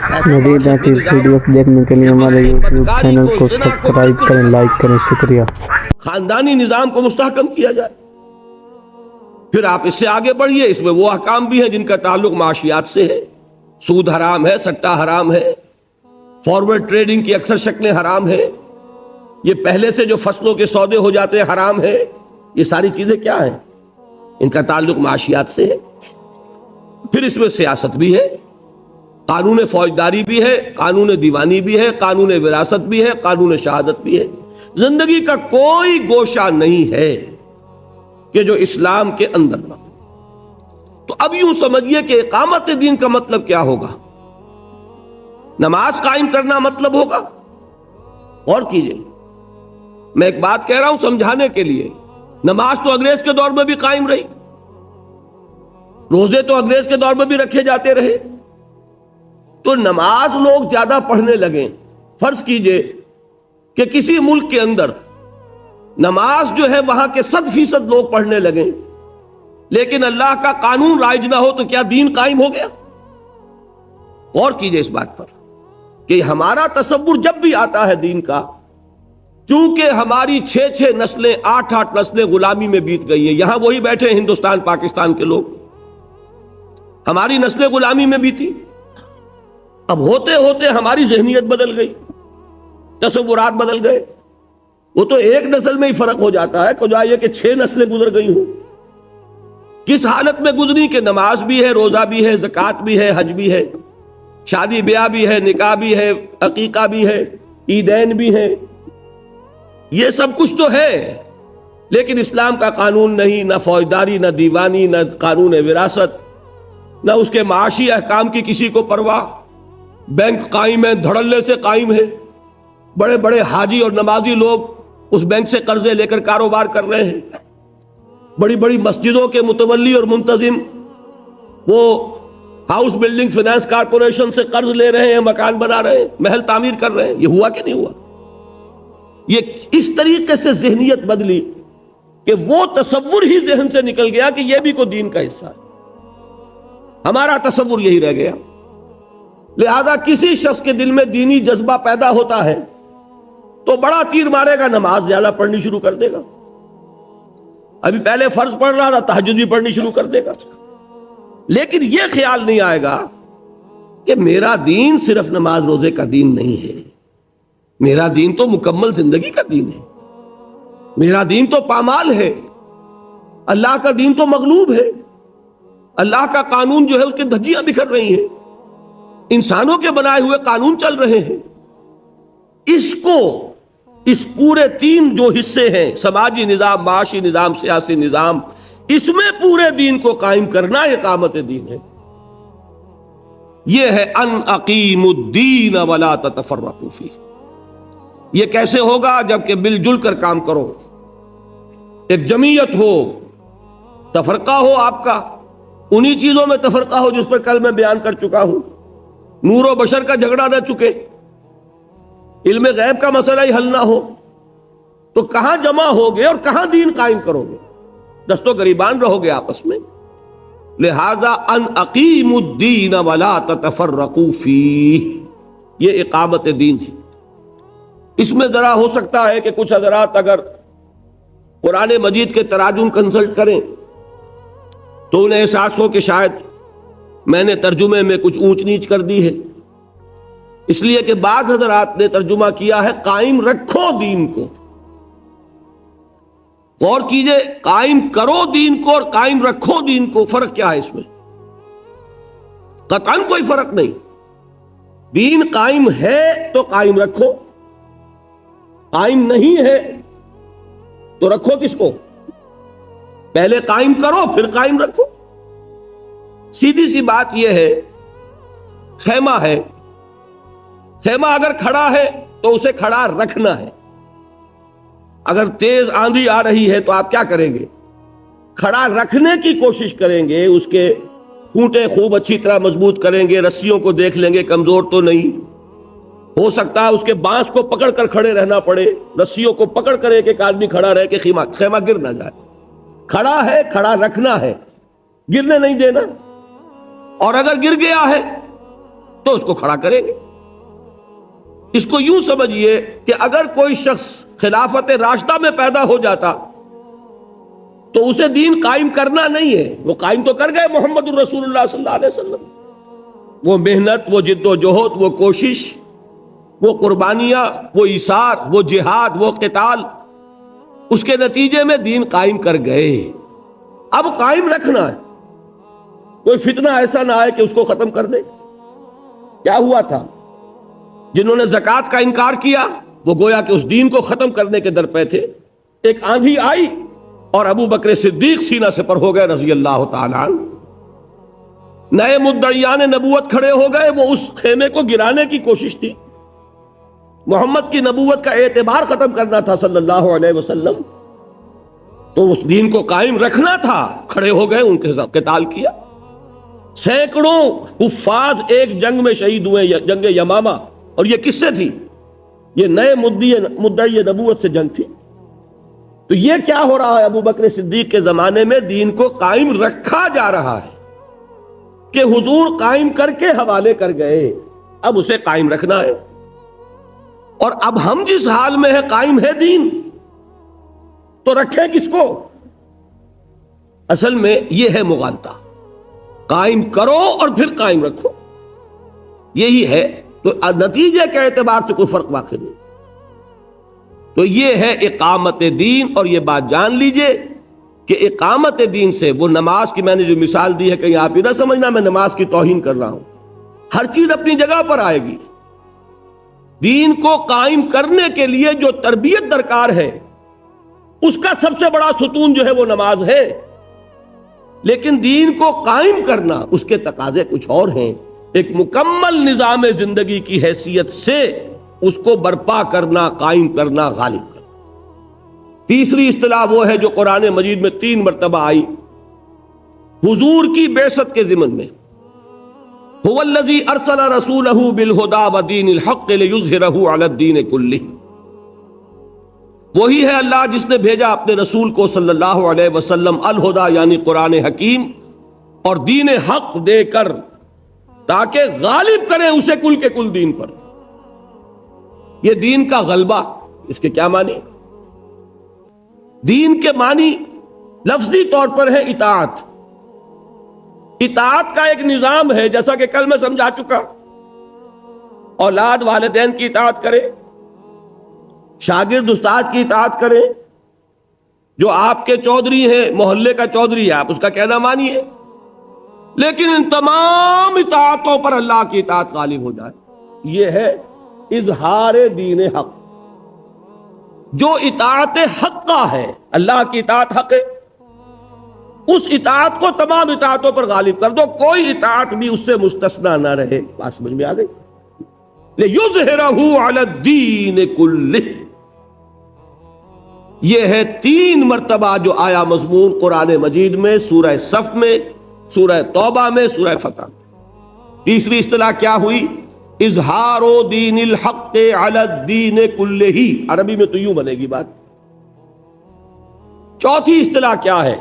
مزید آتی ویڈیوز دیکھنے کے لیے ہمارے یوٹیوب چینل کو سبسکرائب کریں، لائک کریں، شکریہ۔ خاندانی نظام کو مستحکم کیا جائے۔ پھر آپ اس سے آگے بڑھیے، اس میں وہ احکام بھی ہیں جن کا تعلق معاشیات سے ہے۔ سود حرام ہے، سٹہ حرام ہے، فارورڈ ٹریڈنگ کی اکثر شکلیں حرام ہیں، یہ پہلے سے جو فصلوں کے سودے ہو جاتے ہیں حرام ہے۔ یہ ساری چیزیں کیا ہیں؟ ان کا تعلق معاشیات سے ہے۔ پھر اس میں سیاست بھی ہے، قانون فوجداری بھی ہے، قانون دیوانی بھی ہے، قانون وراثت بھی ہے، قانون شہادت بھی ہے۔ زندگی کا کوئی گوشہ نہیں ہے کہ جو اسلام کے اندر نہ ہو۔ تو اب یوں سمجھیے کہ اقامت دین کا مطلب کیا ہوگا؟ نماز قائم کرنا مطلب ہوگا۔ اور کیجئے، میں ایک بات کہہ رہا ہوں سمجھانے کے لیے، نماز تو انگریز کے دور میں بھی قائم رہی، روزے تو انگریز کے دور میں بھی رکھے جاتے رہے۔ تو نماز لوگ زیادہ پڑھنے لگیں۔ فرض کیجئے کہ کسی ملک کے اندر نماز جو ہے وہاں کے 100% لوگ پڑھنے لگیں، لیکن اللہ کا قانون رائج نہ ہو تو کیا دین قائم ہو گیا؟ غور کیجئے اس بات پر کہ ہمارا تصور جب بھی آتا ہے دین کا، چونکہ ہماری 6 نسلیں 8 نسلیں غلامی میں بیت گئی ہیں، یہاں وہی بیٹھے ہیں ہندوستان پاکستان کے لوگ، ہماری نسلیں غلامی میں بیتی۔ اب ہوتے ہوتے ہماری ذہنیت بدل گئی، تصورات بدل گئے۔ وہ تو ایک نسل میں ہی فرق ہو جاتا ہے، کجائے کہ 6 نسلیں گزر گئی ہوں۔ کس حالت میں گزری کہ نماز بھی ہے، روزہ بھی ہے، زکوٰۃ بھی ہے، حج بھی ہے، شادی بیاہ بھی ہے، نکاح بھی ہے، عقیقہ بھی ہے، عیدین بھی ہے، یہ سب کچھ تو ہے، لیکن اسلام کا قانون نہیں، نہ فوجداری، نہ دیوانی، نہ قانون وراثت، نہ اس کے معاشی احکام کی کسی کو پرواہ۔ بینک قائم ہے، دھڑلے سے قائم ہے، بڑے بڑے حاجی اور نمازی لوگ اس بینک سے قرضے لے کر کاروبار کر رہے ہیں، بڑی بڑی مسجدوں کے متولی اور منتظم وہ ہاؤس بلڈنگ فائنانس کارپوریشن سے قرض لے رہے ہیں، مکان بنا رہے ہیں، محل تعمیر کر رہے ہیں۔ یہ ہوا کہ نہیں ہوا؟ یہ اس طریقے سے ذہنیت بدلی کہ وہ تصور ہی ذہن سے نکل گیا کہ یہ بھی کوئی دین کا حصہ ہے، ہمارا تصور یہی رہ گیا۔ لہذا کسی شخص کے دل میں دینی جذبہ پیدا ہوتا ہے تو بڑا تیر مارے گا، نماز زیادہ پڑھنی شروع کر دے گا۔ ابھی پہلے فرض پڑھ رہا تھا، تہجد بھی پڑھنی شروع کر دے گا، لیکن یہ خیال نہیں آئے گا کہ میرا دین صرف نماز روزے کا دین نہیں ہے، میرا دین تو مکمل زندگی کا دین ہے، میرا دین تو پامال ہے، اللہ کا دین تو مغلوب ہے، اللہ کا قانون جو ہے اس کے دھجیاں بکھر رہی ہیں، انسانوں کے بنائے ہوئے قانون چل رہے ہیں۔ اس کو، اس پورے 3 جو حصے ہیں، سماجی نظام، معاشی نظام، سیاسی نظام، اس میں پورے دین کو قائم کرنا اقامت دین ہے۔ یہ ہے ان اقیموا الدین ولا تتفرقوا فیہ۔ یہ کیسے ہوگا؟ جبکہ مل جل کر کام کرو، ایک جمعیت ہو، تفرقہ ہو آپ کا انہی چیزوں میں تفرقہ ہو جس پر کل میں بیان کر چکا ہوں۔ نور و بشر کا جھگڑا نہ چکے، علم غیب کا مسئلہ ہی حل نہ ہو، تو کہاں جمع ہوگے اور کہاں دین قائم کرو گے؟ دست و گریبان رہو گے آپس میں۔ لہذا ان اقیموا الدین ولا تتفرقوا فیہ، یہ اقامت دین ہے۔ اس میں ذرا ہو سکتا ہے کہ کچھ حضرات اگر قرآن مجید کے تراجم کنسلٹ کریں تو انہیں احساس ہو کہ شاید میں نے ترجمے میں کچھ اونچ نیچ کر دی ہے، اس لیے کہ بعض حضرات نے ترجمہ کیا ہے قائم رکھو دین کو۔ غور کیجئے، قائم کرو دین کو اور قائم رکھو دین کو، فرق کیا ہے اس میں؟ قطعاً کوئی فرق نہیں۔ دین قائم ہے تو قائم رکھو، قائم نہیں ہے تو رکھو کس کو؟ پہلے قائم کرو پھر قائم رکھو۔ سیدھی سی بات یہ ہے، خیمہ ہے، خیمہ اگر کھڑا ہے تو اسے کھڑا رکھنا ہے۔ اگر تیز آندھی آ رہی ہے تو آپ کیا کریں گے؟ کھڑا رکھنے کی کوشش کریں گے، اس کے کھوٹے خوب اچھی طرح مضبوط کریں گے، رسیوں کو دیکھ لیں گے کمزور تو نہیں، ہو سکتا ہے اس کے بانس کو پکڑ کر کھڑے رہنا پڑے، رسیوں کو پکڑ کر ایک آدمی کھڑا رہے کہ خیمہ گر نہ جائے۔ کھڑا ہے، کھڑا رکھنا ہے، گرنے نہیں دینا۔ اور اگر گر گیا ہے تو اس کو کھڑا کریں گے۔ اس کو یوں سمجھیے کہ اگر کوئی شخص خلافت راشدہ میں پیدا ہو جاتا تو اسے دین قائم کرنا نہیں ہے، وہ قائم تو کر گئے محمد الرسول اللہ صلی اللہ علیہ وسلم۔ وہ محنت، وہ جد و جہد، وہ کوشش، وہ قربانیاں، وہ ایثار، وہ جہاد، وہ قتال، اس کے نتیجے میں دین قائم کر گئے۔ اب قائم رکھنا ہے، کوئی فتنہ ایسا نہ آئے کہ اس کو ختم کر دے۔ کیا ہوا تھا؟ جنہوں نے زکوٰۃ کا انکار کیا وہ گویا کہ اس دین کو ختم کرنے کے در پہ تھے۔ ایک آندھی آئی اور ابو بکر صدیق سینہ سے پر ہو گئے رضی اللہ تعالی عنہ۔ نئے مدعیان نبوت کھڑے ہو گئے، وہ اس خیمے کو گرانے کی کوشش تھی۔ محمد کی نبوت کا اعتبار ختم کرنا تھا صلی اللہ علیہ وسلم، تو اس دین کو قائم رکھنا تھا، کھڑے ہو گئے، ان کے ساتھ قتال کیا۔ سینکڑوں حفاظ ایک جنگ میں شہید ہوئے، جنگ یمامہ، اور یہ کس سے تھی؟ یہ نئے مدعی نبوت سے جنگ تھی۔ تو یہ کیا ہو رہا ہے؟ ابو بکر صدیق کے زمانے میں دین کو قائم رکھا جا رہا ہے کہ حضور قائم کر کے حوالے کر گئے، اب اسے قائم رکھنا ہے۔ اور اب ہم جس حال میں ہے، قائم ہے دین، تو رکھیں کس کو؟ اصل میں یہ ہے مغالطہ، قائم کرو اور پھر قائم رکھو، یہی ہے۔ تو نتیجے کے اعتبار سے کوئی فرق واقع نہیں۔ تو یہ ہے اقامت دین، اور یہ بات جان لیجئے کہ اقامت دین سے، وہ نماز کی میں نے جو مثال دی ہے، کہیں آپ یہ نہ سمجھنا میں نماز کی توہین کر رہا ہوں، ہر چیز اپنی جگہ پر آئے گی۔ دین کو قائم کرنے کے لیے جو تربیت درکار ہے، اس کا سب سے بڑا ستون جو ہے وہ نماز ہے، لیکن دین کو قائم کرنا اس کے تقاضے کچھ اور ہیں۔ ایک مکمل نظام زندگی کی حیثیت سے اس کو برپا کرنا، قائم کرنا، غالب کرنا۔ تیسری اصطلاح وہ ہے جو قرآن مجید میں 3 مرتبہ آئی حضور کی بعثت کے ضمن میں۔ هو الذی ارسل رسولہ بالہدی ودین الحق لیظہرہ علی الدین کلہ۔ وہی ہے اللہ جس نے بھیجا اپنے رسول کو صلی اللہ علیہ وسلم الہدی یعنی قرآن حکیم اور دین حق دے کر، تاکہ غالب کریں اسے کل کے کل دین پر۔ یہ دین کا غلبہ، اس کے کیا معنی؟ دین کے معنی لفظی طور پر ہے اطاعت۔ اطاعت کا ایک نظام ہے، جیسا کہ کل میں سمجھا چکا۔ اولاد والدین کی اطاعت کرے، شاگرد استاد کی اطاعت کرے، جو آپ کے چودھری ہیں، محلے کا چودھری ہے، آپ اس کا کہنا مانیے، لیکن ان تمام اطاعتوں پر اللہ کی اطاعت غالب ہو جائے۔ یہ ہے اظہار دین حق۔ جو اطاعت حق کا ہے، اللہ کی اطاعت حق ہے، اس اطاعت کو تمام اطاعتوں پر غالب کر دو، کوئی اطاعت بھی اس سے مستثنی نہ رہے۔ بات سمجھ میں آ گئی؟ لِيُظْهِرَهُ عَلَى الدِّينِ كُلِّهِ۔ یہ ہے 3 مرتبہ جو آیا مضمون قرآن مجید میں، سورہ صف میں، سورہ توبہ میں، سورہ فتح میں۔ تیسری اصطلاح کیا ہوئی؟ اظہار دین الحق علی الدین کلہ۔ عربی میں تو یوں بنے گی بات۔ چوتھی اصطلاح کیا ہے؟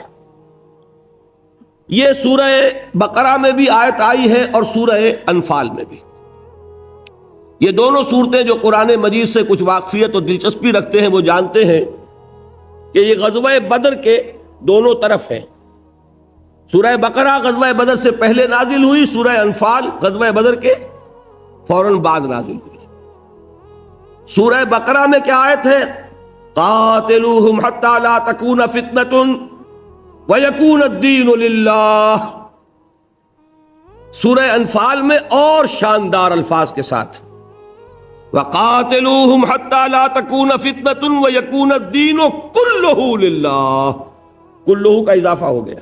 یہ سورہ بقرہ میں بھی آیت آئی ہے اور سورہ انفال میں بھی۔ یہ دونوں صورتیں جو قرآن مجید سے کچھ واقفیت اور دلچسپی رکھتے ہیں وہ جانتے ہیں کہ یہ غزوہ بدر کے دونوں طرف ہیں۔ سورہ بقرہ غزوہ بدر سے پہلے نازل ہوئی، سورہ انفال غزوہ بدر کے فوراً بعد نازل ہوئی۔ سورہ بقرہ میں کیا آیت ہے؟ قاتلوہم حتی لا تکون فتنۃ ویکون الدین للہ۔ سورہ انفال میں اور شاندار الفاظ کے ساتھ وقاتلوہم حتی لا تکون فتنۃ ویکون الدین کلہ للہ، کلہ کا اضافہ ہو گیا۔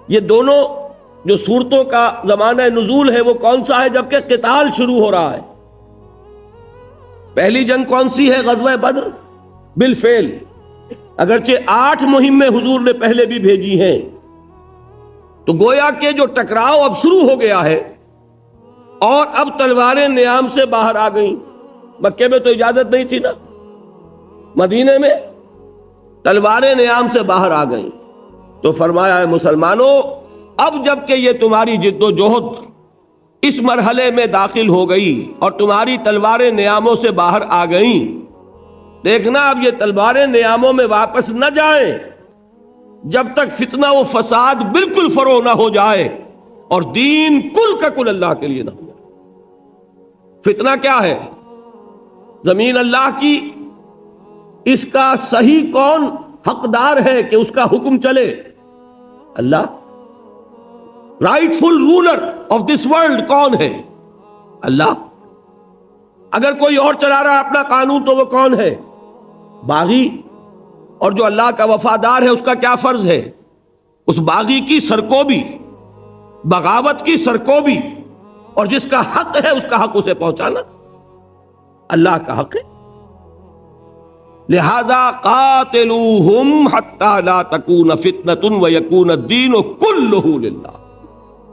یہ دونوں جو صورتوں کا زمانہ نزول ہے وہ کون سا ہے؟ جبکہ قتال شروع ہو رہا ہے۔ پہلی جنگ کون سی ہے؟ غزوہ بدر بالفعل، اگرچہ 8 مہمیں حضور نے پہلے بھی بھیجی ہیں، تو گویا کہ جو ٹکراؤ اب شروع ہو گیا ہے، اور اب تلواریں نیام سے باہر آ گئیں۔ مکے میں تو اجازت نہیں تھی نا، مدینے میں تلواریں نیام سے باہر آ گئیں، تو فرمایا ہے مسلمانوں اب جب کہ یہ تمہاری جد و جہد اس مرحلے میں داخل ہو گئی اور تمہاری تلواریں نیاموں سے باہر آ گئیں، دیکھنا اب یہ تلواریں نیاموں میں واپس نہ جائیں جب تک فتنہ و فساد بالکل فرو نہ ہو جائے اور دین کل کا کل اللہ کے لیے نہ ہو جائے۔ فتنہ کیا ہے؟ زمین اللہ کی، اس کا صحیح کون حقدار ہے کہ اس کا حکم چلے؟ اللہ۔ Rightful ruler of this world کون ہے؟ اللہ۔ اگر کوئی اور چلا رہا ہے اپنا قانون تو وہ کون ہے؟ باغی۔ اور جو اللہ کا وفادار ہے اس کا کیا فرض ہے؟ اس باغی کی سرکوبی، بغاوت کی سرکوبی، اور جس کا حق ہے اس کا حق اسے پہنچانا۔ اللہ کا حق ہے۔ لہذا قاتلوہم حتی لا تکون فتنۃ ویکون الدین کلہ للہ۔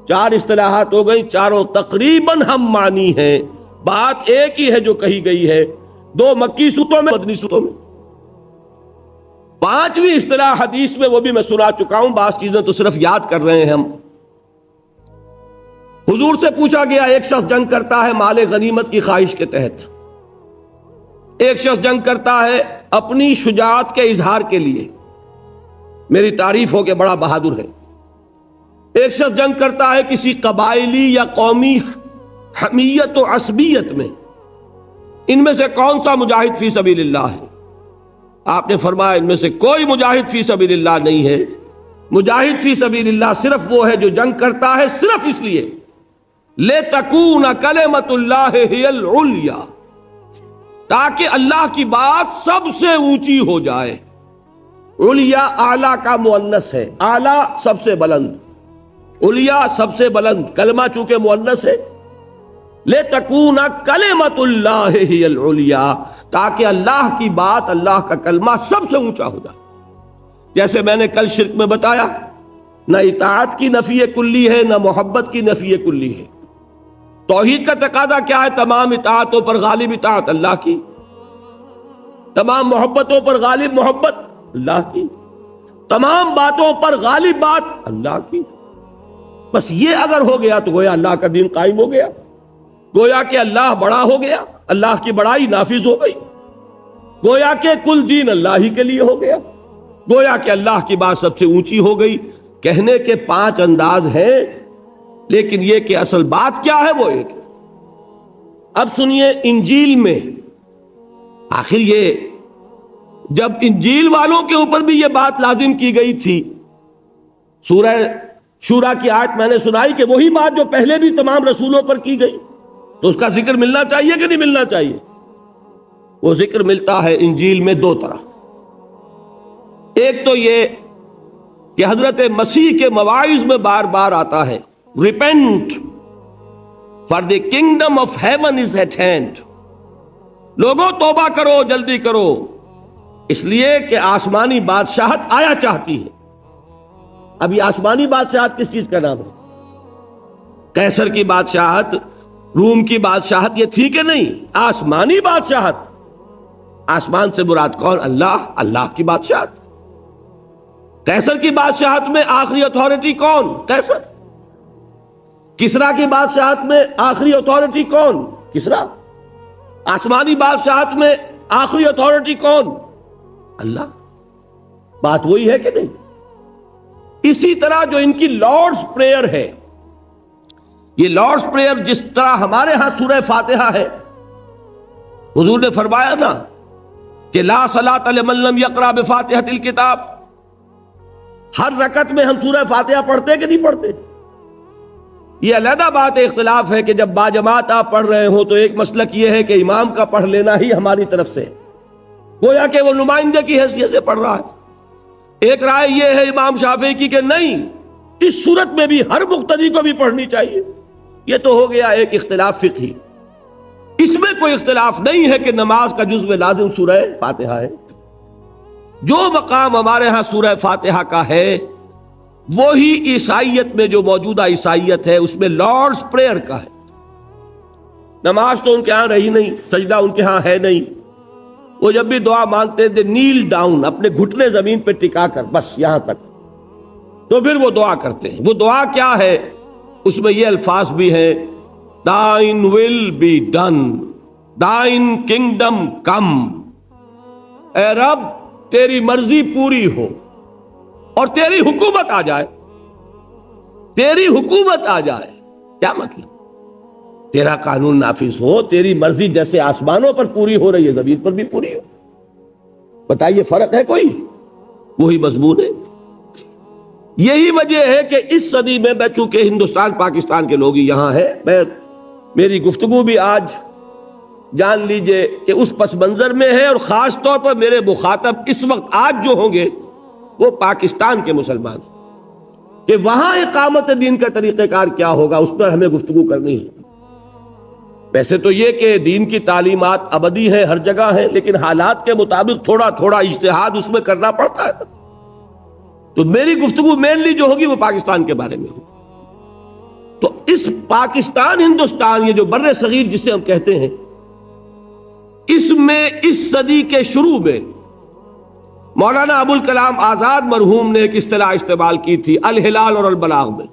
4 اصطلاحات ہو گئی، چاروں تقریباً ہم معنی ہیں، بات ایک ہی ہے جو کہی گئی ہے، 2 مکی صورتوں میں، مدنی صورتوں میں۔ 5ویں اصطلاح حدیث میں، وہ بھی میں سنا چکا ہوں، بعض چیزیں تو صرف یاد کر رہے ہیں ہم۔ حضور سے پوچھا گیا، ایک شخص جنگ کرتا ہے مال غنیمت کی خواہش کے تحت، ایک شخص جنگ کرتا ہے اپنی شجاعت کے اظہار کے لیے، میری تعریف ہو کہ بڑا بہادر ہے۔ ایک شخص جنگ کرتا ہے کسی قبائلی یا قومی حمیت و عصبیت میں، ان میں سے کون سا مجاہد فی سبیل اللہ ہے؟ آپ نے فرمایا ان میں سے کوئی مجاہد فی سبیل اللہ نہیں ہے۔ مجاہد فی سبیل اللہ صرف وہ ہے جو جنگ کرتا ہے صرف اس لیے لِتَكُونَ کَلِمَةُ اللَّهِ هِيَ الْعُلْيَا، تاکہ اللہ کی بات سب سے اونچی ہو جائے۔ علیا اعلیٰ کا مؤنث ہے، اعلیٰ سب سے بلند، علیا سب سے بلند، کلمہ چونکہ مؤنث ہے، لِتَكُونَ كَلِمَةُ اللَّهِ هِيَ الْعُلْيَا، تاکہ اللہ کی بات، اللہ کا کلمہ سب سے اونچا ہو جائے۔ جیسے میں نے کل شرک میں بتایا، نہ اطاعت کی نفی کلی ہے، نہ محبت کی نفی کلی ہے۔ توحید کا تقاضا کیا ہے؟ تمام اطاعتوں پر غالب اطاعت اللہ کی، تمام محبتوں پر غالب محبت اللہ کی، تمام باتوں پر غالب بات اللہ کی۔ بس یہ اگر ہو گیا تو گویا اللہ کا دین قائم ہو گیا، گویا کہ اللہ بڑا ہو گیا، اللہ کی بڑائی نافذ ہو گئی، گویا کہ کل دین اللہ ہی کے لیے ہو گیا، گویا کہ اللہ کی بات سب سے اونچی ہو گئی۔ کہنے کے 5 انداز ہیں، لیکن یہ کہ اصل بات کیا ہے وہ ایک۔ اب سنیے، انجیل میں آخر یہ جب انجیل والوں کے اوپر بھی یہ بات لازم کی گئی تھی، سورہ شورا کی آیت میں نے سنائی کہ وہی بات جو پہلے بھی تمام رسولوں پر کی گئی، تو اس کا ذکر ملنا چاہیے کہ نہیں ملنا چاہیے؟ وہ ذکر ملتا ہے انجیل میں 2 طرح۔ ایک تو یہ کہ حضرت مسیح کے مواعظ میں بار بار آتا ہے، repent for the kingdom of heaven is at hand، لوگوں توبہ کرو، جلدی کرو، اس لیے کہ آسمانی بادشاہت آیا چاہتی ہے۔ اب یہ آسمانی بادشاہت کس چیز کا نام ہے؟ قیصر کی بادشاہت، روم کی بادشاہت یہ تھی کہ نہیں؟ آسمانی بادشاہت۔ آسمان سے مراد کون؟ اللہ، اللہ کی بادشاہت۔ قیصر کی بادشاہت میں آخری اتھارٹی کون؟ قیصر۔ کسرا کی بادشاہت میں آخری اتھارٹی کون؟ کسرا۔ آسمانی بادشاہت میں آخری اتھارٹی کون؟ اللہ۔ بات وہی ہے کہ نہیں؟ اسی طرح جو ان کی لارڈز پریئر ہے، یہ لارڈز پریئر جس طرح ہمارے ہاں سورہ فاتحہ ہے، حضور نے فرمایا نا کہ لا صلاۃ لمن لم یقرأ بفاتحۃ الکتاب، ہر رکعت میں ہم سورہ فاتحہ پڑھتے کہ نہیں پڑھتے؟ یہ علیحدہ بات ہے، اختلاف ہے کہ جب باجماعت آپ پڑھ رہے ہو تو ایک مسلک یہ ہے کہ امام کا پڑھ لینا ہی ہماری طرف سے، گویا کہ وہ نمائندے کی حیثیت سے پڑھ رہا ہے۔ ایک رائے یہ ہے امام شافعی کی کہ نہیں، اس صورت میں بھی ہر مقتدی کو بھی پڑھنی چاہیے۔ یہ تو ہو گیا ایک اختلاف فقہی، اس میں کوئی اختلاف نہیں ہے کہ نماز کا جزو لازم سورہ فاتحہ ہے۔ جو مقام ہمارے ہاں سورہ فاتحہ کا ہے وہی عیسائیت میں جو موجودہ عیسائیت ہے اس میں لارڈز پریئر کا ہے۔ نماز تو ان کے ہاں رہی نہیں، سجدہ ان کے ہاں ہے نہیں، وہ جب بھی دعا مانگتے تھے نیل ڈاؤن، اپنے گھٹنے زمین پہ ٹکا کر، بس یہاں تک، تو پھر وہ دعا کرتے ہیں۔ وہ دعا کیا ہے؟ اس میں یہ الفاظ بھی ہیں thine will be done, thine kingdom come. اے رب تیری مرضی پوری ہو اور تیری حکومت آ جائے. تیری حکومت آ جائے کیا مطلب؟ تیرا قانون نافذ ہو، تیری مرضی جیسے آسمانوں پر پوری ہو رہی ہے زمین پر بھی پوری ہو. بتائیے فرق ہے کوئی؟ وہی مضمون ہے. یہی وجہ ہے کہ اس صدی میں چونکہ ہندوستان پاکستان کے لوگ ہی یہاں ہیں، میری گفتگو بھی آج جان لیجئے کہ اس پس منظر میں ہے، اور خاص طور پر میرے مخاطب اس وقت آج جو ہوں گے وہ پاکستان کے مسلمان ہیں، کہ وہاں اقامت دین کا طریقہ کار کیا ہوگا اس پر ہمیں گفتگو کرنی ہے. ویسے تو یہ کہ دین کی تعلیمات ابدی ہیں، ہر جگہ ہیں، لیکن حالات کے مطابق تھوڑا تھوڑا اجتہاد اس میں کرنا پڑتا ہے. تو میری گفتگو مینلی جو ہوگی وہ پاکستان کے بارے میں ہوگی. تو اس پاکستان ہندوستان، یہ جو بر صغیر جسے ہم کہتے ہیں، اس میں اس صدی کے شروع میں مولانا ابوالکلام آزاد مرحوم نے ایک اصطلاح استعمال کی تھی الہلال اور البلاغ میں،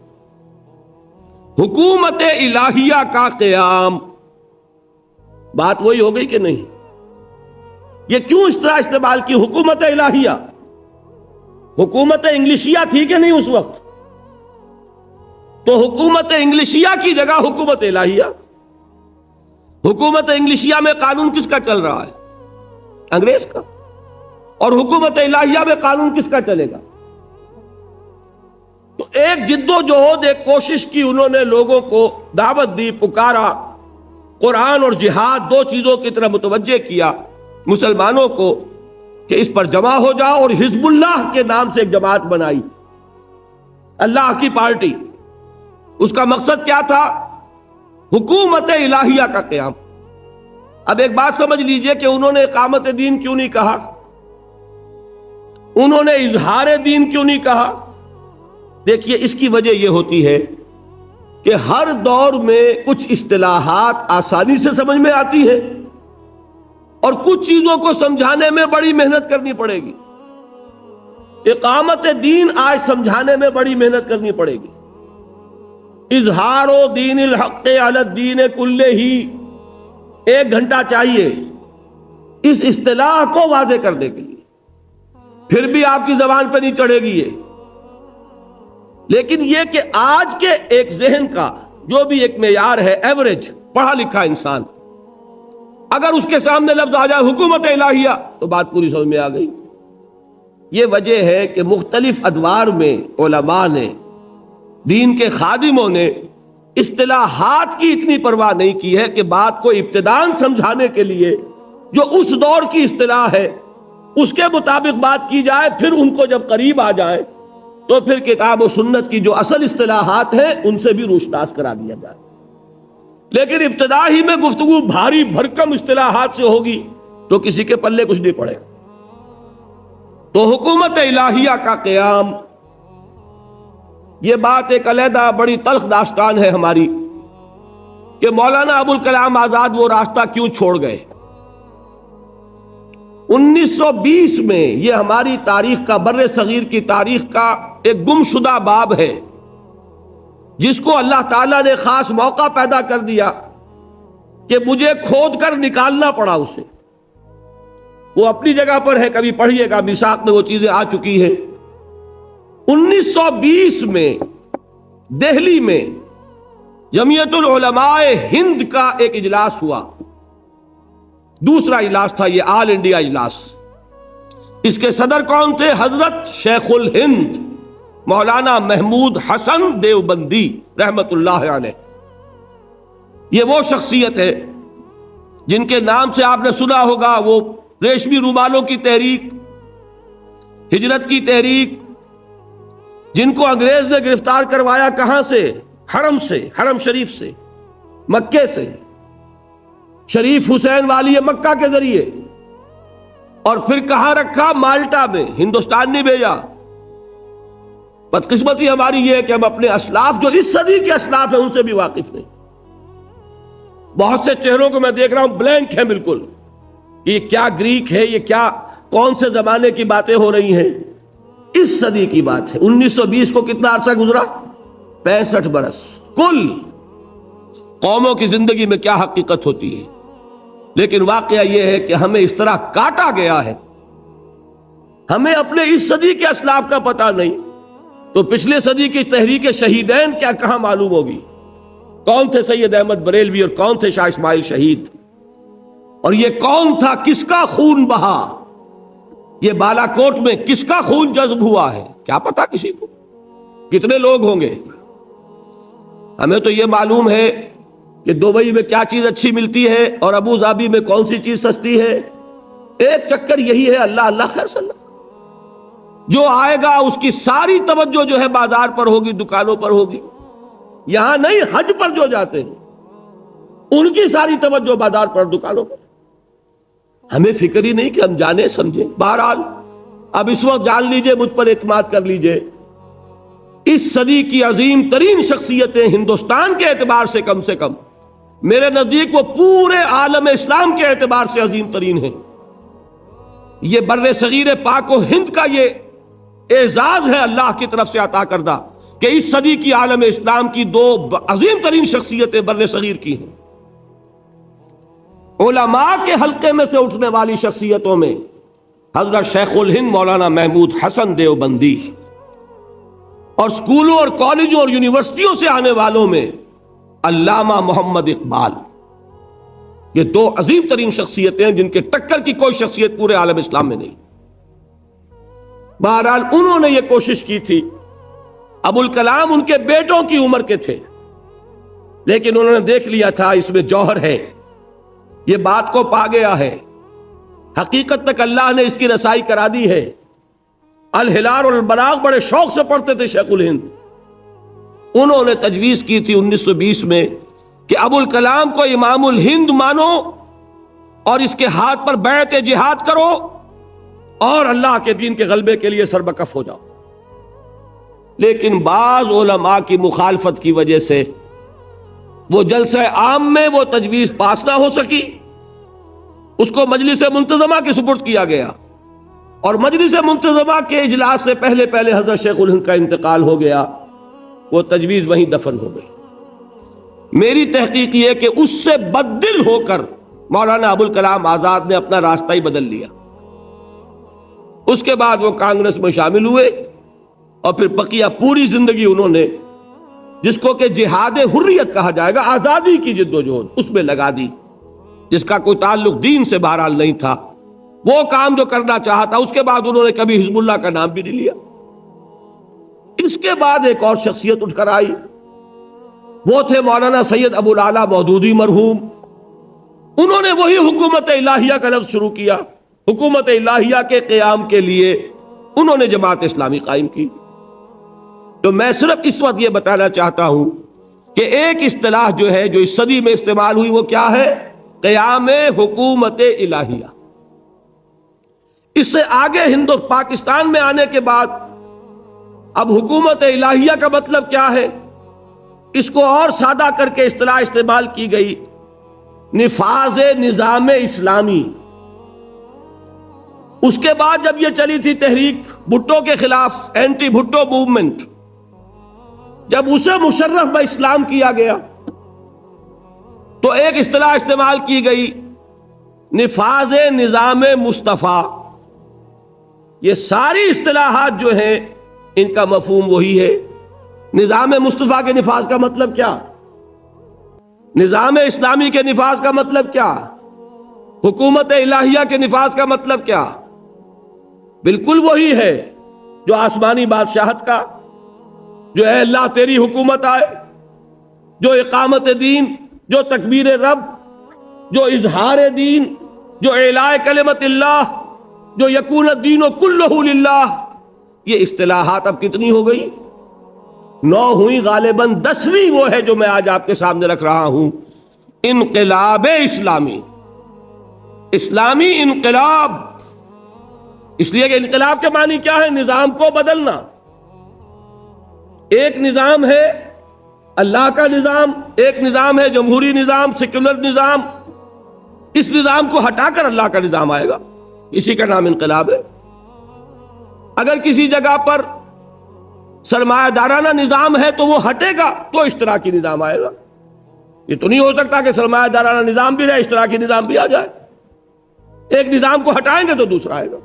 حکومت الہیہ کا قیام. بات وہی ہو گئی کہ نہیں؟ یہ کیوں اصطلاح استعمال کی حکومت الہیہ؟ حکومت انگلشیہ تھی کہ نہیں اس وقت؟ تو حکومت انگلشیہ کی جگہ حکومت الہیہ. حکومت انگلشیہ میں قانون کس کا چل رہا ہے؟ انگریز کا. اور حکومت الہیہ میں قانون کس کا چلے گا؟ تو ایک جد و جہد، ایک کوشش کی انہوں نے، لوگوں کو دعوت دی، پکارا، قرآن اور جہاد دو چیزوں کی طرف متوجہ کیا مسلمانوں کو کہ اس پر جمع ہو جاؤ، اور حزب اللہ کے نام سے ایک جماعت بنائی، اللہ کی پارٹی. اس کا مقصد کیا تھا؟ حکومت الہیہ کا قیام. اب ایک بات سمجھ لیجئے کہ انہوں نے اقامت دین کیوں نہیں کہا، انہوں نے اظہار دین کیوں نہیں کہا؟ دیکھیے اس کی وجہ یہ ہوتی ہے کہ ہر دور میں کچھ اصطلاحات آسانی سے سمجھ میں آتی ہیں اور کچھ چیزوں کو سمجھانے میں بڑی محنت کرنی پڑے گی. اقامت دین آج سمجھانے میں بڑی محنت کرنی پڑے گی. اظہار و دین الحق علی الدین کلہ ہی 1 گھنٹہ چاہیے اس اصطلاح کو واضح کرنے کے لیے، پھر بھی آپ کی زبان پہ نہیں چڑھے گی یہ. لیکن یہ کہ آج کے ایک ذہن کا جو بھی ایک معیار ہے، ایوریج پڑھا لکھا انسان، اگر اس کے سامنے لفظ آ جائے حکومت الہیہ تو بات پوری سمجھ میں آ گئی. یہ وجہ ہے کہ مختلف ادوار میں علماء نے، دین کے خادموں نے اصطلاحات کی اتنی پرواہ نہیں کی ہے کہ بات کو ابتداً سمجھانے کے لیے جو اس دور کی اصطلاح ہے اس کے مطابق بات کی جائے، پھر ان کو جب قریب آ جائے تو پھر کتاب و سنت کی جو اصل اصطلاحات ہیں ان سے بھی روشناس کرا دیا جائے. لیکن ابتدا ہی میں گفتگو بھاری بھرکم اصطلاحات سے ہوگی تو کسی کے پلے کچھ نہیں پڑے. تو حکومت الہیہ کا قیام، یہ بات ایک علیحدہ بڑی تلخ داستان ہے ہماری کہ مولانا ابوالکلام آزاد وہ راستہ کیوں چھوڑ گئے. 1920 میں یہ ہماری تاریخ کا، بر صغیر کی تاریخ کا ایک گمشدہ باب ہے جس کو اللہ تعالیٰ نے خاص موقع پیدا کر دیا کہ مجھے کھود کر نکالنا پڑا اسے. وہ اپنی جگہ پر ہے، کبھی پڑھیے گا، میثاق میں وہ چیزیں آ چکی ہیں. 1920 میں دہلی میں جمعیت العلماء ہند کا ایک اجلاس ہوا. دوسرا اجلاس تھا یہ آل انڈیا اجلاس. اس کے صدر کون تھے؟ حضرت شیخ الہند مولانا محمود حسن دیوبندی رحمت اللہ علیہ. یہ وہ شخصیت ہے جن کے نام سے آپ نے سنا ہوگا، وہ ریشمی رومالوں کی تحریک، ہجرت کی تحریک، جن کو انگریز نے گرفتار کروایا کہاں سے؟ حرم سے، حرم شریف سے، مکے سے، شریف حسین والی مکہ کے ذریعے، اور پھر کہاں رکھا؟ مالٹا میں. ہندوستان نہیں بھیجا. بدقسمتی ہماری یہ ہے کہ ہم اپنے اسلاف جو اس صدی کے اسلاف ہیں ان سے بھی واقف نہیں. بہت سے چہروں کو میں دیکھ رہا ہوں بلینک ہے بالکل. یہ کیا گریک ہے، یہ کیا کون سے زمانے کی باتیں ہو رہی ہیں؟ اس صدی کی بات ہے. 1920 کو کتنا عرصہ گزرا؟ 65 برس. کل قوموں کی زندگی میں کیا حقیقت ہوتی ہے، لیکن واقعہ یہ ہے کہ ہمیں اس طرح کاٹا گیا ہے، ہمیں اپنے اس صدی کے اسلاف کا پتہ نہیں، تو پچھلے صدی کی تحریک شہیدین کیا کہاں معلوم ہوگی؟ کون تھے سید احمد بریلوی اور کون تھے شاہ اسماعیل شہید، اور یہ کون تھا، کس کا خون بہا، یہ بالا کوٹ میں کس کا خون جذب ہوا ہے، کیا پتا کسی کو، کتنے لوگ ہوں گے؟ ہمیں تو یہ معلوم ہے کہ دبئی میں کیا چیز اچھی ملتی ہے اور ابو ظبی میں کون سی چیز سستی ہے، ایک چکر یہی ہے، اللہ اللہ خیر صلی اللہ، جو آئے گا اس کی ساری توجہ جو ہے بازار پر ہوگی، دکانوں پر ہوگی، یہاں نہیں، حج پر جو جاتے ہیں ان کی ساری توجہ بازار پر، دکانوں پر، ہمیں فکر ہی نہیں کہ ہم جانے سمجھیں۔ بہرحال اب اس وقت جان لیجئے، مجھ پر اعتماد کر لیجئے، اس صدی کی عظیم ترین شخصیتیں ہندوستان کے اعتبار سے کم میرے نزدیک وہ پورے عالم اسلام کے اعتبار سے عظیم ترین ہیں۔ یہ بر صغیر پاک و ہند کا یہ اعزاز ہے اللہ کی طرف سے عطا کردہ کہ اس صدی کی عالم اسلام کی دو عظیم ترین شخصیتیں بر صغیر کی ہیں۔ علماء کے حلقے میں سے اٹھنے والی شخصیتوں میں حضرت شیخ الہند مولانا محمود حسن دیوبندی، اور سکولوں اور کالجوں اور یونیورسٹیوں سے آنے والوں میں علامہ محمد اقبال، یہ دو عظیم ترین شخصیتیں ہیں جن کے ٹکر کی کوئی شخصیت پورے عالم اسلام میں نہیں۔ بہرحال انہوں نے یہ کوشش کی تھی، ابو الکلام ان کے بیٹوں کی عمر کے تھے، لیکن انہوں نے دیکھ لیا تھا اس میں جوہر ہے، یہ بات کو پا گیا ہے، حقیقت تک اللہ نے اس کی رسائی کرا دی ہے۔ الہلال اور البلاغ بڑے شوق سے پڑھتے تھے شیخ الہند، انہوں نے تجویز کی تھی 1920 میں کہ ابو الکلام کو امام الہند مانو اور اس کے ہاتھ پر بیعت جہاد کرو اور اللہ کے دین کے غلبے کے لیے سربکف ہو جاؤ، لیکن بعض علماء کی مخالفت کی وجہ سے وہ جلسہ عام میں وہ تجویز پاس نہ ہو سکی، اس کو مجلس منتظمہ کے سپرد کیا گیا، اور مجلس منتظمہ کے اجلاس سے پہلے حضرت شیخ الہند کا انتقال ہو گیا، وہ تجویز وہیں دفن ہو گئی۔ میری تحقیق یہ کہ اس سے بددل ہو کر مولانا ابو الکلام آزاد نے اپنا راستہ ہی بدل لیا، اس کے بعد وہ کانگریس میں شامل ہوئے، اور پھر بقیہ پوری زندگی انہوں نے جس کو کہ جہاد حریت کہا جائے گا، آزادی کی جد و جہد، اس میں لگا دی، جس کا کوئی تعلق دین سے بہرحال نہیں تھا، وہ کام جو کرنا چاہتا۔ اس کے بعد انہوں نے کبھی حزب اللہ کا نام بھی نہیں لیا۔ اس کے بعد ایک اور شخصیت اٹھ کر آئی، وہ تھے مولانا سید ابو الاعلیٰ مودودی مرحوم، انہوں نے وہی حکومت الہیہ کا لفظ شروع کیا، حکومت الہیہ کے قیام کے لیے انہوں نے جماعت اسلامی قائم کی۔ تو میں صرف اس وقت یہ بتانا چاہتا ہوں کہ ایک اصطلاح جو ہے جو اس صدی میں استعمال ہوئی وہ کیا ہے؟ قیام حکومت الہیہ۔ اس سے آگے پاکستان میں آنے کے بعد اب حکومت الہیہ کا مطلب کیا ہے؟ اس کو اور سادہ کر کے اصطلاح استعمال کی گئی، نفاذ نظام اسلامی۔ اس کے بعد جب یہ چلی تھی تحریک بھٹو کے خلاف، اینٹی بھٹو موومنٹ، جب اسے مشرف با اسلام کیا گیا تو ایک اصطلاح استعمال کی گئی، نفاذ نظام مصطفیٰ۔ یہ ساری اصطلاحات جو ہیں ان کا مفہوم وہی ہے۔ نظام مصطفیٰ کے نفاذ کا مطلب کیا؟ نظام اسلامی کے نفاذ کا مطلب کیا؟ حکومت الہیہ کے نفاذ کا مطلب کیا؟ بالکل وہی ہے جو آسمانی بادشاہت کا، جو اے اللہ تیری حکومت آئے، جو اقامت دین، جو تکبیر رب، جو اظہار دین، جو اعلاء کلمت اللہ، جو یکون الدین کلہ للہ۔ یہ اصطلاحات اب کتنی ہو گئی؟ 9 ہوئی، غالباً 10ویں وہ ہے جو میں آج آپ کے سامنے رکھ رہا ہوں، انقلاب اسلامی، اسلامی انقلاب۔ اس لیے کہ انقلاب کے معنی کیا ہے؟ نظام کو بدلنا۔ ایک نظام ہے اللہ کا نظام، ایک نظام ہے جمہوری نظام، سیکولر نظام، اس نظام کو ہٹا کر اللہ کا نظام آئے گا، اسی کا نام انقلاب ہے۔ اگر کسی جگہ پر سرمایہ دارانہ نظام ہے تو وہ ہٹے گا تو اشتراکی نظام آئے گا۔ یہ تو نہیں ہو سکتا کہ سرمایہ دارانہ نظام بھی رہے، اشتراکی نظام بھی آ جائے، ایک نظام کو ہٹائیں گے تو دوسرا آئے گا۔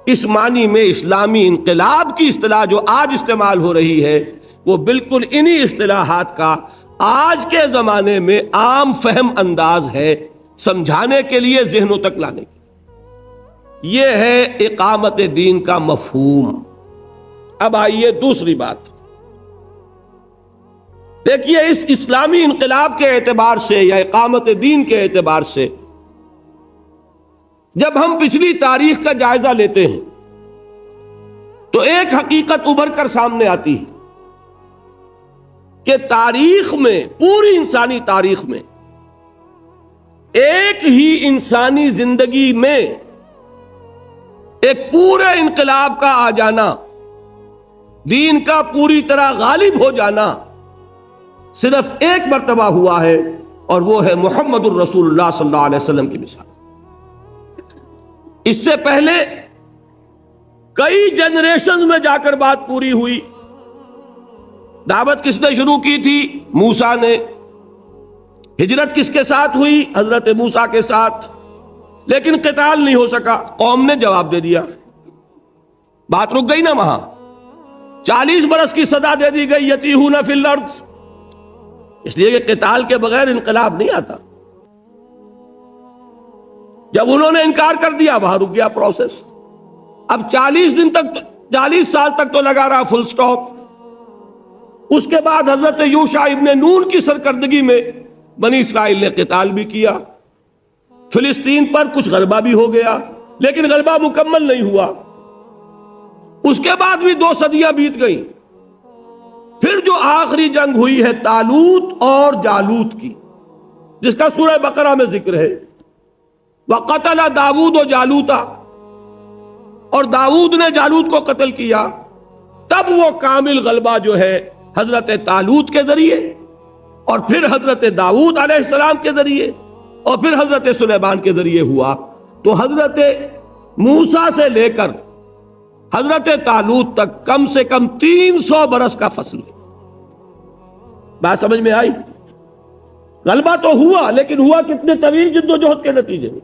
اس معنی میں اسلامی انقلاب کی اصطلاح جو آج استعمال ہو رہی ہے وہ بالکل انہی اصطلاحات کا آج کے زمانے میں عام فہم انداز ہے، سمجھانے کے لیے، ذہنوں تک لانے کی۔ یہ ہے اقامت دین کا مفہوم۔ اب آئیے دوسری بات، دیکھیے اس اسلامی انقلاب کے اعتبار سے یا اقامت دین کے اعتبار سے جب ہم پچھلی تاریخ کا جائزہ لیتے ہیں تو ایک حقیقت ابھر کر سامنے آتی ہے کہ تاریخ میں، پوری انسانی تاریخ میں، ایک ہی انسانی زندگی میں ایک پورے انقلاب کا آ جانا، دین کا پوری طرح غالب ہو جانا صرف ایک مرتبہ ہوا ہے، اور وہ ہے محمد الرسول اللہ صلی اللہ علیہ وسلم کی مثال۔ اس سے پہلے کئی جنریشنز میں جا کر بات پوری ہوئی۔ دعوت کس نے شروع کی تھی؟ موسیٰ نے۔ ہجرت کس کے ساتھ ہوئی؟ حضرت موسیٰ کے ساتھ۔ لیکن قتال نہیں ہو سکا، قوم نے جواب دے دیا، بات رک گئی نا وہاں۔ 40 برس کی سزا دے دی گئی، یتیہون فی الارض، اس لیے کہ قتال کے بغیر انقلاب نہیں آتا۔ جب انہوں نے انکار کر دیا وہاں رک گیا پروسیس۔ اب 40 سال تک تو لگا رہا، فل سٹاپ۔ اس کے بعد حضرت یوشع ابن نون کی سرکردگی میں بنی اسرائیل نے قتال بھی کیا، فلسطین پر کچھ غلبہ بھی ہو گیا، لیکن غلبہ مکمل نہیں ہوا۔ اس کے بعد بھی 2 صدیاں بیت گئیں۔ پھر جو آخری جنگ ہوئی ہے طالوت اور جالوت کی، جس کا سورہ بقرہ میں ذکر ہے، وَقَتَلَ دَاوُودُ جَالُوتَ، اور داؤد نے جالوت کو قتل کیا۔ تب وہ کامل غلبہ جو ہے حضرت طالوت کے ذریعے، اور پھر حضرت داؤد علیہ السلام کے ذریعے، اور پھر حضرت سلیمان کے ذریعے ہوا۔ تو حضرت موسیٰ سے لے کر حضرت طالوت تک کم سے کم 300 برس کا فصل ہے۔ بات سمجھ میں آئی؟ غلبہ تو ہوا، لیکن ہوا کتنے طویل جد و جہد کے نتیجے میں۔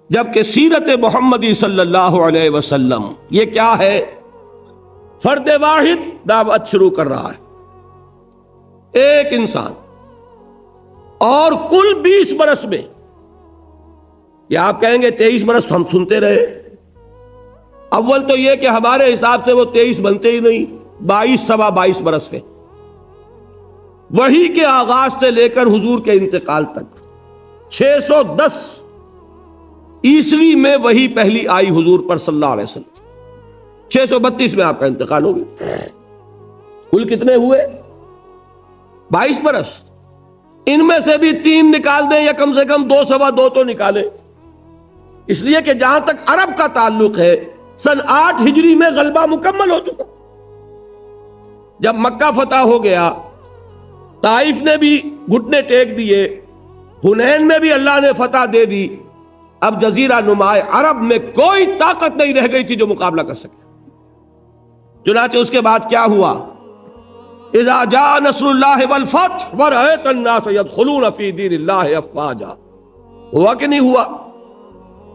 جبکہ سیرت محمدی صلی اللہ علیہ وسلم یہ کیا ہے؟ فرد واحد دعوت شروع کر رہا ہے، ایک انسان، اور کل 20 برس میں، یا آپ کہیں گے 23 برس تو ہم سنتے رہے۔ اول تو یہ کہ ہمارے حساب سے وہ 23 بنتے ہی نہیں، 22 سوا 22 برس ہے، وحی کے آغاز سے لے کر حضور کے انتقال تک۔ 610 عیسوی میں وحی پہلی آئی حضور پر صلی اللہ علیہ وسلم، 632 میں آپ کا انتقال ہو گیا۔ کل کتنے ہوئے؟ 22 برس۔ ان میں سے بھی 3 نکال دیں یا کم سے کم 2 سوا 2 تو نکالیں، اس لیے کہ جہاں تک عرب کا تعلق ہے سن 8 ہجری میں غلبہ مکمل ہو چکا۔ جب مکہ فتح ہو گیا، طائف نے بھی گھٹنے ٹیک دیے، حنین میں بھی اللہ نے فتح دے دی، اب جزیرہ نما عرب میں کوئی طاقت نہیں رہ گئی تھی جو مقابلہ کر سکے۔ چنانچہ اس کے بعد کیا ہوا؟ اذا جاء نصر اللہ والفتح ورأیت الناس يدخلون فی دین اللہ افواجا، ہوا کہ نہیں ہوا؟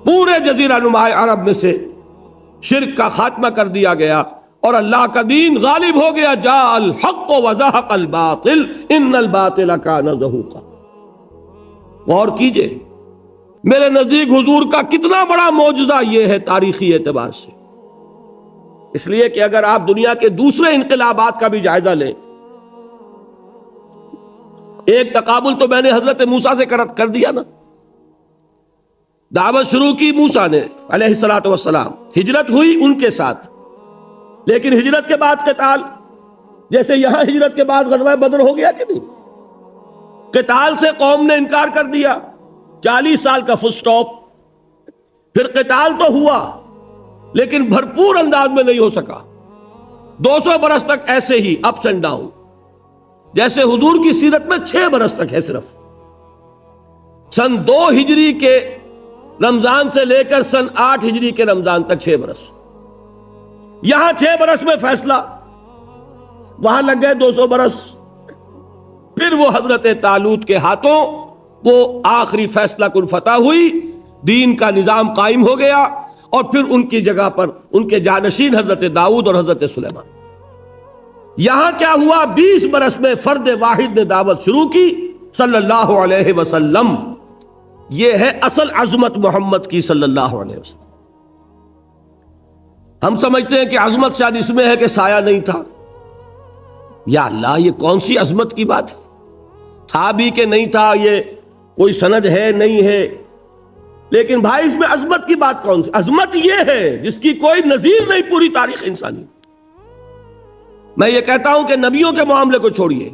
پورے جزیرہ نما عرب میں سے شرک کا خاتمہ کر دیا گیا اور اللہ کا دین غالب ہو گیا۔ جاء الحق وزهق الباطل ان الباطل کان زہوقا۔ غور کیجئے، میرے نزدیک حضور کا کتنا بڑا معجزہ یہ ہے تاریخی اعتبار سے۔ اس لیے کہ اگر آپ دنیا کے دوسرے انقلابات کا بھی جائزہ لیں، ایک تقابل تو میں نے حضرت موسیٰ سے کر دیا نا۔ دعوت شروع کی موسیٰ نے علیہ الصلوۃ والسلام، ہجرت ہوئی ان کے ساتھ، لیکن ہجرت کے بعد قتال، جیسے یہاں ہجرت کے بعد غزوہ بدر ہو گیا کہ نہیں؟ قتال سے قوم نے انکار کر دیا، 40 سال کا فل سٹاپ۔ پھر قتال تو ہوا لیکن بھرپور انداز میں نہیں ہو سکا، 200 برس تک ایسے ہی اپس اینڈ ڈاؤن، جیسے حضور کی سیرت میں 6 برس تک ہے صرف۔ سن 2 ہجری کے رمضان سے لے کر سن 8 ہجری کے رمضان تک 6 برس۔ یہاں 6 برس میں فیصلہ، وہاں لگ گئے 200 برس۔ پھر وہ حضرت طالوت کے ہاتھوں وہ آخری فیصلہ کن فتح ہوئی، دین کا نظام قائم ہو گیا، اور پھر ان کی جگہ پر ان کے جانشین حضرت داؤد اور حضرت سلیمان۔ یہاں کیا ہوا؟ 20 برس میں فرد واحد نے دعوت شروع کی صلی اللہ علیہ وسلم۔ یہ ہے اصل عظمت محمد کی صلی اللہ علیہ وسلم۔ ہم سمجھتے ہیں کہ عظمت شاید اس میں ہے کہ سایہ نہیں تھا۔ یا اللہ، یہ کون سی عظمت کی بات ہے؟ تھا بھی کہ نہیں تھا، یہ کوئی سند ہے نہیں ہے؟ لیکن بھائی اس میں عظمت کی بات کون سی؟ عظمت یہ ہے جس کی کوئی نظیر نہیں پوری تاریخ انسانی۔ میں یہ کہتا ہوں کہ نبیوں کے معاملے کو چھوڑیے،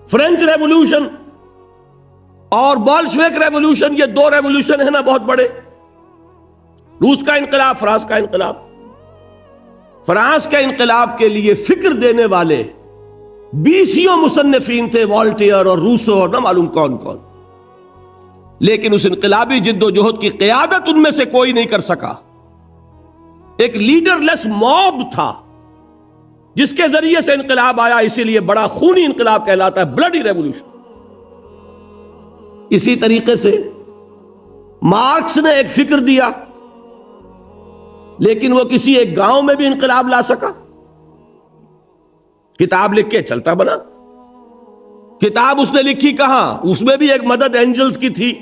فرینچ ریولوشن اور بولشویک ریولوشن، یہ دو ریولوشن ہیں نا بہت بڑے، روس کا انقلاب، فرانس کا انقلاب۔ فرانس کے انقلاب کے لیے فکر دینے والے 20 مصنفین تھے، والٹیئر اور روسو اور نہ معلوم کون کون، لیکن اس انقلابی جد و جہد کی قیادت ان میں سے کوئی نہیں کر سکا۔ ایک لیڈر لیس موب تھا جس کے ذریعے سے انقلاب آیا، اسی لیے بڑا خونی انقلاب کہلاتا ہے، بلڈی ریولوشن۔ اسی طریقے سے مارکس نے ایک فکر دیا، لیکن وہ کسی ایک گاؤں میں بھی انقلاب لا سکا؟ کتاب لکھ کے چلتا بنا۔ کتاب اس نے لکھی کہاں؟ اس میں بھی ایک مدد اینجلز کی تھی،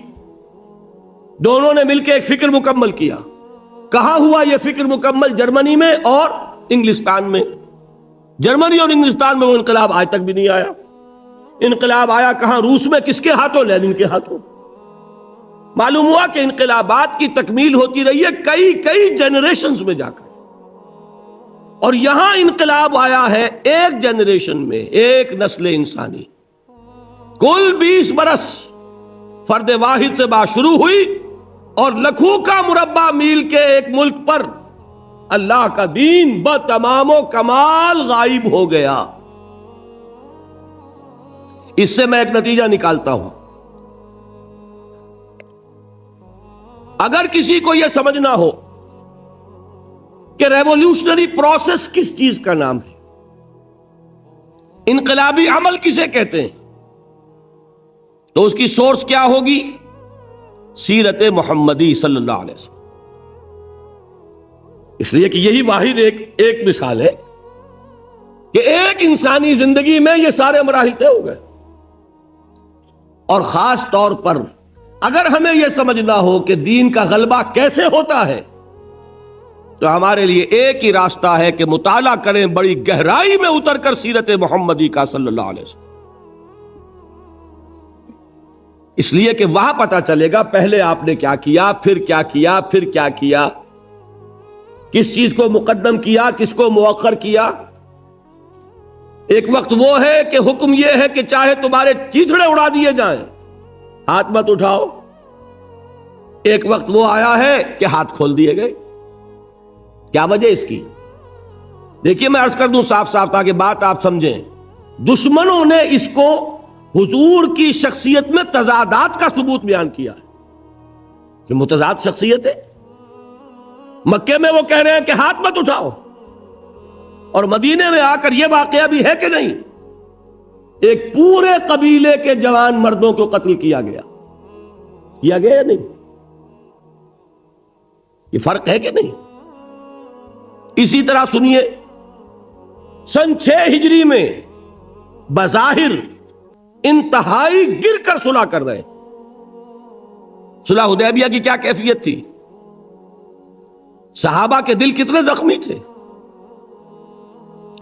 دونوں نے مل کے ایک فکر مکمل کیا۔ کہاں ہوا یہ فکر مکمل؟ جرمنی میں اور انگلستان میں۔ جرمنی اور انگلستان میں وہ انقلاب آج تک بھی نہیں آیا۔ انقلاب آیا کہاں؟ روس میں۔ کس کے ہاتھوں؟ لینن کے ہاتھوں۔ معلوم ہوا کہ انقلابات کی تکمیل ہوتی رہی ہے کئی جنریشنز میں جا کر، اور یہاں انقلاب آیا ہے ایک جنریشن میں، ایک نسل انسانی۔ کل 20 برس فرد واحد سے بات شروع ہوئی، اور لکھوں کا مربع میل کے ایک ملک پر اللہ کا دین بتمام و کمال غائب ہو گیا۔ اس سے میں ایک نتیجہ نکالتا ہوں، اگر کسی کو یہ سمجھنا ہو کہ ریولوشنری پروسیس کس چیز کا نام ہے، انقلابی عمل کسے کہتے ہیں، تو اس کی سورس کیا ہوگی؟ سیرت محمدی صلی اللہ علیہ وسلم۔ اس لیے کہ یہی واحد ایک مثال ہے کہ ایک انسانی زندگی میں یہ سارے مراحل طے ہو گئے۔ اور خاص طور پر اگر ہمیں یہ سمجھنا ہو کہ دین کا غلبہ کیسے ہوتا ہے، تو ہمارے لیے ایک ہی راستہ ہے کہ مطالعہ کریں بڑی گہرائی میں اتر کر سیرت محمدی کا صلی اللہ علیہ وسلم۔ اس لیے کہ وہاں پتہ چلے گا پہلے آپ نے کیا کیا، پھر کیا کیا، پھر کیا کیا، کس چیز کو مقدم کیا، کس کو مؤخر کیا۔ ایک وقت وہ ہے کہ حکم یہ ہے کہ چاہے تمہارے چیتڑے اڑا دیے جائیں، ہاتھ مت اٹھاؤ۔ ایک وقت وہ آیا ہے کہ ہاتھ کھول دیے گئے۔ کیا وجہ اس کی؟ دیکھیے میں عرض کر دوں صاف صاف تاکہ بات آپ سمجھیں۔ دشمنوں نے اس کو حضور کی شخصیت میں تضادات کا ثبوت بیان کیا ہے کہ متضاد شخصیت ہے۔ مکے میں وہ کہہ رہے ہیں کہ ہاتھ مت اٹھاؤ، اور مدینے میں آ کر یہ واقعہ بھی ہے کہ نہیں، ایک پورے قبیلے کے جوان مردوں کو قتل کیا گیا یا نہیں؟ یہ فرق ہے کہ نہیں؟ اسی طرح سنیے، سن 6 ہجری میں بظاہر انتہائی گر کر صلح کر رہے، صلح حدیبیہ کی کیا کیفیت تھی؟ صحابہ کے دل کتنے زخمی تھے،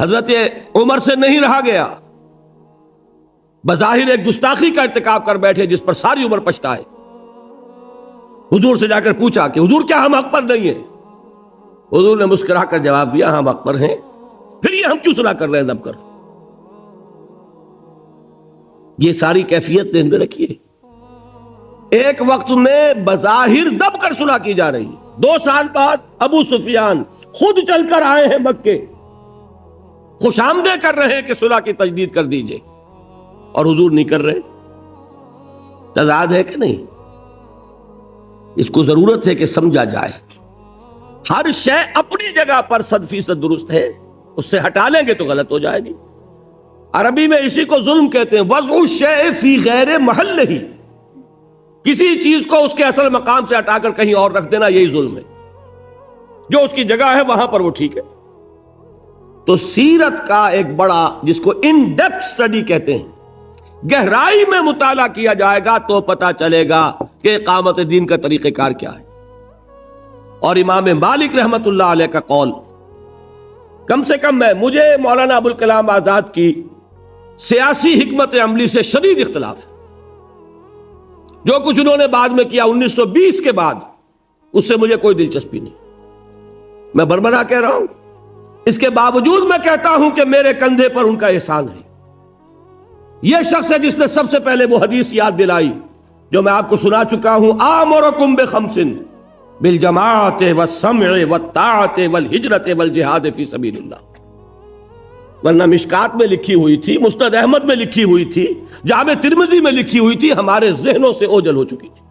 حضرت عمر سے نہیں رہا گیا، بظاہر ایک گستاخی کا ارتکاب کر بیٹھے جس پر ساری عمر پچھتائے۔ حضور سے جا کر پوچھا کہ حضور کیا ہم حق پر نہیں ہیں؟ حضور نے مسکرا کر جواب دیا ہم حق پر ہیں، پھر یہ ہم کیوں صلح کر رہے ہیں دب کر؟ یہ ساری کیفیت ذہن میں رکھیے۔ ایک وقت میں بظاہر دب کر صلح کی جا رہی، 2 سال بعد ابو سفیان خود چل کر آئے ہیں مکے، خوش آمدید کر رہے ہیں کہ صلح کی تجدید کر دیجئے، اور حضور نہیں کر رہے۔ تضاد ہے کہ نہیں؟ اس کو ضرورت ہے کہ سمجھا جائے۔ ہر شے اپنی جگہ پر 100% درست ہے، اس سے ہٹا لیں گے تو غلط ہو جائے گی۔ عربی میں اسی کو ظلم کہتے ہیں، وضع الشیء فی غیر محلہ، کسی چیز کو اس کے اصل مقام سے ہٹا کر کہیں اور رکھ دینا، یہی ظلم ہے۔ جو اس کی جگہ ہے وہاں پر وہ ٹھیک ہے۔ تو سیرت کا ایک بڑا، جس کو ان ڈیپتھ سٹڈی کہتے ہیں، گہرائی میں مطالعہ کیا جائے گا تو پتا چلے گا کہ اقامت دین کا طریقہ کار کیا ہے۔ اور امام مالک رحمت اللہ علیہ کا قول، کم سے کم مجھے مولانا ابوالکلام آزاد کی سیاسی حکمت عملی سے شدید اختلاف ہے۔ جو کچھ انہوں نے بعد میں کیا 1920 کے بعد، اس سے مجھے کوئی دلچسپی نہیں، میں بربنا کہہ رہا ہوں۔ اس کے باوجود میں کہتا ہوں کہ میرے کندھے پر ان کا احسان ہے۔ یہ شخص ہے جس نے سب سے پہلے وہ حدیث یاد دلائی جو میں آپ کو سنا چکا ہوں، آمرکم بخمس بالجماعت والسمع والطاعت والہجرت والجہاد فی سبیل اللہ، ورنہ مشکات میں لکھی ہوئی تھی، مسند احمد میں لکھی ہوئی تھی، جامع ترمذی میں لکھی ہوئی تھی، ہمارے ذہنوں سے اوجل ہو چکی تھی۔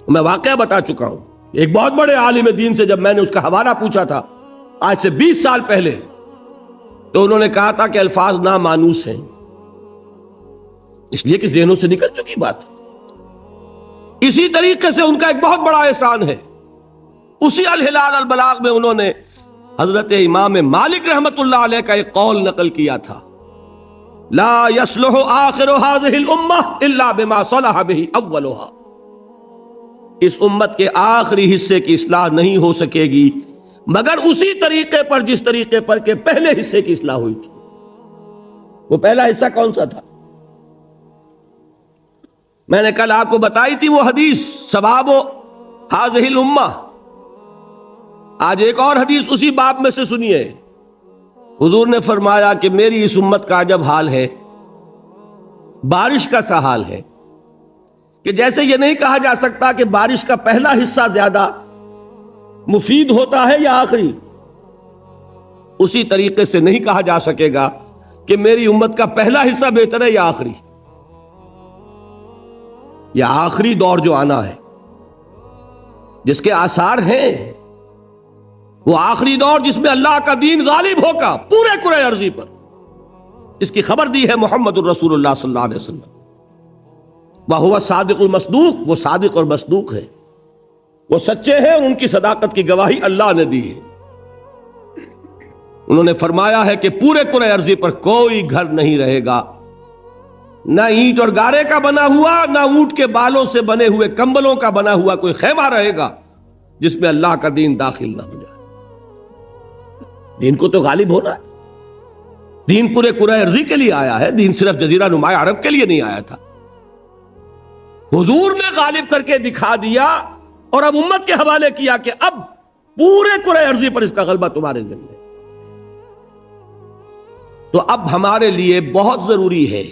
میں واقعہ بتا چکا ہوں، ایک بہت بڑے عالم دین سے جب میں نے اس کا حوالہ پوچھا تھا آج سے 20 سال پہلے، تو انہوں نے کہا تھا کہ الفاظ نامانوس ہیں، اس لیے کہ ذہنوں سے نکل چکی بات۔ اسی طریقے سے ان کا ایک بہت بڑا احسان ہے، اسی الہلال البلاغ میں انہوں نے حضرت امام مالک رحمت اللہ علیہ کا ایک قول نقل کیا تھا، لا يصلح آخر هذه الامة الا بما صلح به اولها، اس امت کے آخری حصے کی اصلاح نہیں ہو سکے گی مگر اسی طریقے پر جس طریقے پر کہ پہلے حصے کی اصلاح ہوئی تھی۔ وہ پہلا حصہ کون سا تھا؟ میں نے کل آپ کو بتائی تھی وہ حدیث، ثواب هذه الامة۔ آج ایک اور حدیث اسی باب میں سے سنیے۔ حضور نے فرمایا کہ میری اس امت کا عجب حال ہے، بارش کا سا حال ہے، کہ جیسے یہ نہیں کہا جا سکتا کہ بارش کا پہلا حصہ زیادہ مفید ہوتا ہے یا آخری، اسی طریقے سے نہیں کہا جا سکے گا کہ میری امت کا پہلا حصہ بہتر ہے یا آخری۔ یا آخری دور جو آنا ہے، جس کے آثار ہیں، وہ آخری دور جس میں اللہ کا دین غالب ہوگا پورے کرۂ ارضی پر، اس کی خبر دی ہے محمد الرسول اللہ صلی اللہ علیہ وسلم۔ وَهُوَ الصَّادِقُ الْمَصْدُوقُ، وہ صادق اور مصدوق ہے، وہ سچے ہیں اور ان کی صداقت کی گواہی اللہ نے دی ہے۔ انہوں نے فرمایا ہے کہ پورے کرۂ ارضی پر کوئی گھر نہیں رہے گا، نہ اینٹ اور گارے کا بنا ہوا، نہ اونٹ کے بالوں سے بنے ہوئے کمبلوں کا بنا ہوا کوئی خیمہ رہے گا جس میں اللہ کا دین داخل نہ ہو جائے۔ دین کو تو غالب ہونا ہے، دین پورے کرۂ ارضی کے لیے آیا ہے، دین صرف جزیرہ نما عرب کے لیے نہیں آیا تھا۔ حضور نے غالب کر کے دکھا دیا اور اب امت کے حوالے کیا کہ اب پورے کرۂ ارضی پر اس کا غلبہ تمہارے ذمہ ہے۔ تو اب ہمارے لیے بہت ضروری ہے،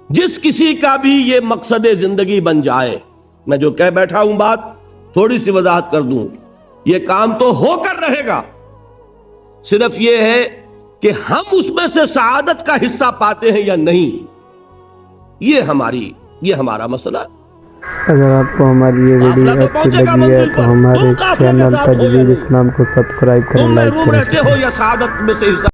جس کسی کا بھی یہ مقصد زندگی بن جائے، میں جو کہہ بیٹھا ہوں بات تھوڑی سی وضاحت کر دوں، یہ کام تو ہو کر رہے گا، صرف یہ ہے کہ ہم اس میں سے سعادت کا حصہ پاتے ہیں یا نہیں، یہ ہمارا مسئلہ ہے۔ اگر آپ کو ہماری یہ ویڈیو اچھی لگی ہے تو ہمارے چینل تجوید اسلام کو سبسکرائب کریں، تم لائک محروم کریں۔ رہتے ہو یا سعادت میں سے حصہ